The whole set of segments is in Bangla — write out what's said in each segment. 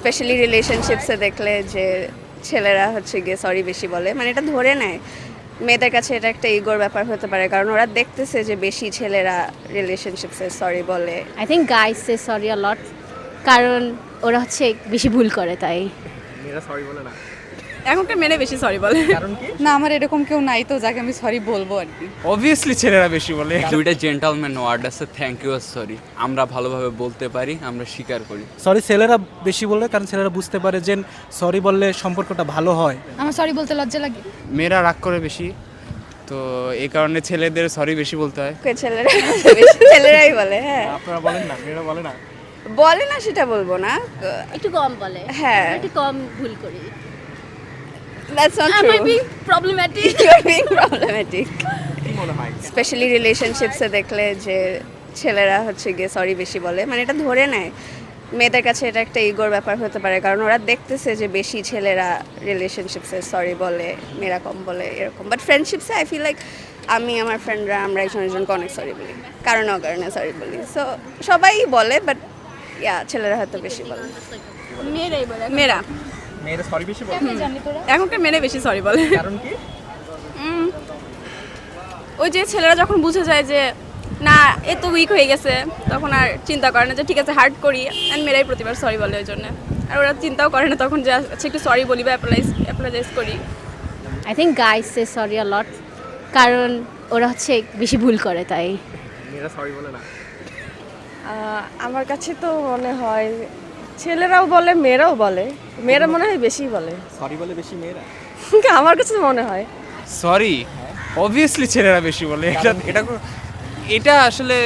স্পেশালি রিলেশনশিপসে দেখলে যে ছেলেরা হচ্ছে গিয়ে সরি বেশি বলে, মানে এটা ধরে নেয় মেয়েদের কাছে এটা একটা ইগোর ব্যাপার হতে পারে, কারণ ওরা দেখতেছে যে বেশি ছেলেরা রিলেশনশিপসে সরি বলে। I think guys say sorry a lot, কারণ ওরা হচ্ছে বেশি ভুল করে তাই। মেয়েরা সরি বলে না, এখনকার মেয়ে বেশি সরি বলে। কারণ কি? না, আমার এরকম কেউ নাই তো যাকে আমি সরি বলবো আর কি। অবভিয়াসলি ছেলেরা বেশি বলে। দুইটা জেন্টলম্যান ওয়ার্ড আছে, থ্যাংক ইউ আর সরি। আমরা ভালোভাবে বলতে পারি, আমরা স্বীকার করি। সরি ছেলেরা বেশি বলে, কারণ ছেলেরা বুঝতে পারে যে সরি বললে সম্পর্কটা ভালো হয়। আমার সরি বলতে লজ্জা লাগে। মেয়েরা রাগ করে বেশি, তো এই কারণে ছেলেদের সরি বেশি বলতে হয়। ছেলেরাই বলে, হ্যাঁ। আপনারা বলেন না, মেয়েরা বলে না? বলে না সেটা বলবো না, একটু কম বলে, হ্যাঁ। একটু কম ভুল করি। That's not Am true. I being problematic? You are being problematic. কি মনে হয়? স্পেশালি রিলেশনশিপসে দেখলে যে ছেলেরা হচ্ছে গিয়ে সরি বেশি বলে, মানে এটা ধরে নেয় মেয়েদের কাছে এটা একটা ইগোর ব্যাপার হতে পারে, কারণ ওরা দেখতেছে যে বেশি ছেলেরা রিলেশনশিপসে সরি বলে, মেয়েরা কম বলে এরকম। বাট ফ্রেন্ডশিপসে আই ফিল লাইক আমি আমার ফ্রেন্ডরা আমরা একজনকে অনেক সরি বলি, কারণে অকারণে সরি বলি। সো সবাই বলে, বাট ইয়া ছেলেরা হয়তো বেশি বলে। মেয়েরাই বলে। মেয়েরা মেয়েরা সরি বেশি বলে, এখনকার মেয়ে বেশি সরি বলে। কারণ কি? ওই যে ছেলেরা যখন বুঝে যায় যে না এ তো উইক হয়ে গেছে, তখন আর চিন্তা করে না যে ঠিক আছে হার্ট করি, অ্যান্ড মেয়েরাই প্রতিবার সরি বলে ওই জন্য। আর ওরা চিন্তাও করে না তখন যে আচ্ছা একটু সরি বলি বা অ্যাপ্লাইজ করি। I think guys say sorry a lot, কারণ ওরা হচ্ছে বেশি ভুল করে তাই। মেয়েরা সরি বলে না? আমার কাছে তো মনে হয় ছেলেরাও বলে মেয়েরাও বলে, মেয়েরা মনে হয় বেশি বলে। সরি বলে বেশি মেয়েরা? আমার কাছে তো মনে হয় সরি অবভিয়াসলি ছেলেরা বেশি বলে। এটা আসলে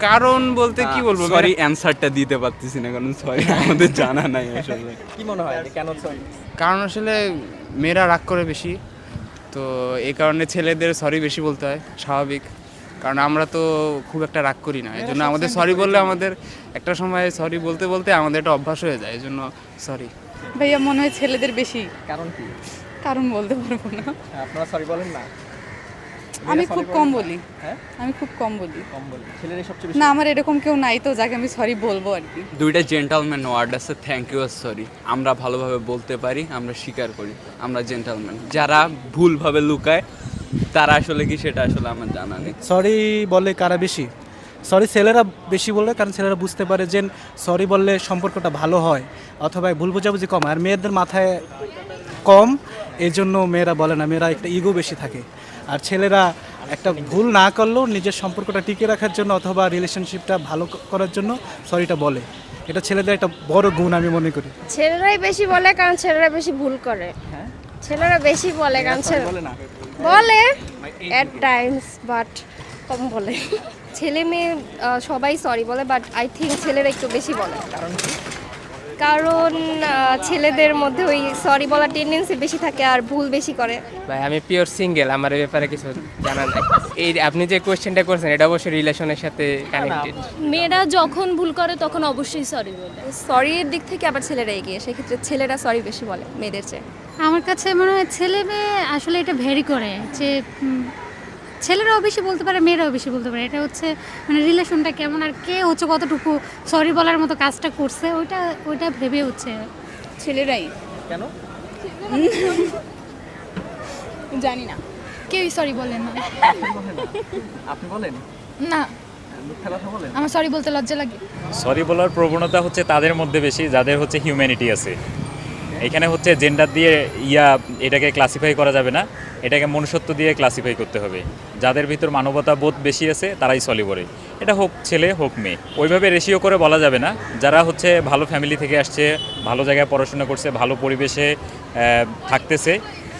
কারণ বলতে কি বলবো, সরি অ্যানসারটা দিতে পারতেছি না, কারণ সরি আমাদের জানা নাই আসলে। কি মনে হয় কেন সরি? কারণ আসলে মেয়েরা রাগ করে বেশি, তো এই কারণে ছেলেদের সরি বেশি বলতে হয়, স্বাভাবিক। কারণ আমরা তো খুব একটা রাগ করি না, এই জন্য আমাদের সরি বললে আমাদের একটা সময় সরি বলতে বলতে আমাদের একটা অভ্যাস হয়ে যায়, এই জন্য সরি। ভাইয়া মনে হয় ছেলেদের বেশি। কারণ কি? কারণ বলতে পারবো না। আপনারা সরি বলেন না? আমি খুব কম বলি। হ্যাঁ, আমি খুব কম বলি। কম বলি। ছেলেরাই সবচেয়ে না, আমার এরকম কেউ নাই তো যাকে আমি সরি বলবো আর কি। দুইটা জেন্টলম্যান ওয়ার্ড আছে, থ্যাংক ইউ আর সরি। আমরা ভালোভাবে বলতে পারি, আমরা স্বীকার করি, আমরা জেন্টলম্যান। যারা ভুলভাবে লুকায় তারা আসলে কি সেটা আসলে আমার জানা নেই। সরি বলে কারা বেশি? সরি ছেলেরা বেশি বলে, কারণ ছেলেরা বুঝতে পারে যে সরি বললে সম্পর্কটা ভালো হয়, অথবা ভুল বোঝাবুঝি কম। আর মেয়েদের মাথায় কম, এই জন্য মেয়েরা বলে না, মেয়েরা একটা ইগো বেশি থাকে। আর ছেলেরা একটা ভুল না করলেও নিজের সম্পর্কটা টিকিয়ে রাখার জন্য অথবা রিলেশনশিপটা ভালো করার জন্য সরিটা বলে। এটা ছেলেদের একটা বড় গুণ আমি মনে করি। ছেলেরাই বেশি বলে কারণ ছেলেরা বেশি ভুল করে। ছেলেরা বেশি বলে কারণ বলে না? বলে এট টাইমস, বাট কম বলে। ছেলে মেয়ে সবাই সরি বলে, বাট আই থিঙ্ক ছেলেরা একটু বেশি বলে। কারণ ছেলেদের মধ্যে ওই সরি বলার টেন্ডেন্সি বেশি থাকে আর ভুল বেশি করে। ভাই আমি পিওর সিঙ্গেল, আমার এই ব্যাপারে কিছু জানা নাই। এই আপনি যে কোয়েশ্চেনটা করছেন এটা অবশ্যই রিলেশনের সাথে কানেক্টেড। মেয়েরা যখন ভুল করে তখন অবশ্যই সরি বলে। সরির দিক থেকে আবার ছেলেরা এগিয়ে, সেক্ষেত্রে ছেলেরা সরি বেশি বলে মেয়েদের চেয়ে। আমার কাছে মনে হয় ছেলে মেয়ে আসলে এটা ভ্যারি করে, যে ছেলেরাও বেশি বলতে পারে, মেয়েরাও বেশি বলতে পারে। এটা হচ্ছে মানে রিলেশনটা কেমন আর কে হচ্ছে কতটুকু সরি বলার মতো কাজটা করছে, ওইটা ভেবে হচ্ছে ছেলেরাই। কেন? জানি না, কেউই সরি বলে না। আপনি বলেন না, মিথ্যা কথা বলেন? আমার সরি বলতে লজ্জা লাগে। সরি বলার প্রবণতা হচ্ছে তাদের মধ্যে বেশি যাদের হচ্ছে হিউম্যানিটি আছে। এখানে হচ্ছে জেন্ডার দিয়ে এটাকে ক্লাসিফাই করা যাবে না, এটাকে মনুষ্যত্ব দিয়ে ক্লাসিফাই করতে হবে। যাদের ভিতর মানবতা বোধ বেশি আছে তারাই সরি বলে, এটা হোক ছেলে হোক মেয়ে। ওইভাবে রেশিও করে বলা যাবে না। যারা হচ্ছে ভালো ফ্যামিলি থেকে আসছে, ভালো জায়গায় পড়াশোনা করছে, ভালো পরিবেশে থাকতেছে,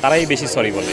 তারাই বেশি সরি বলে।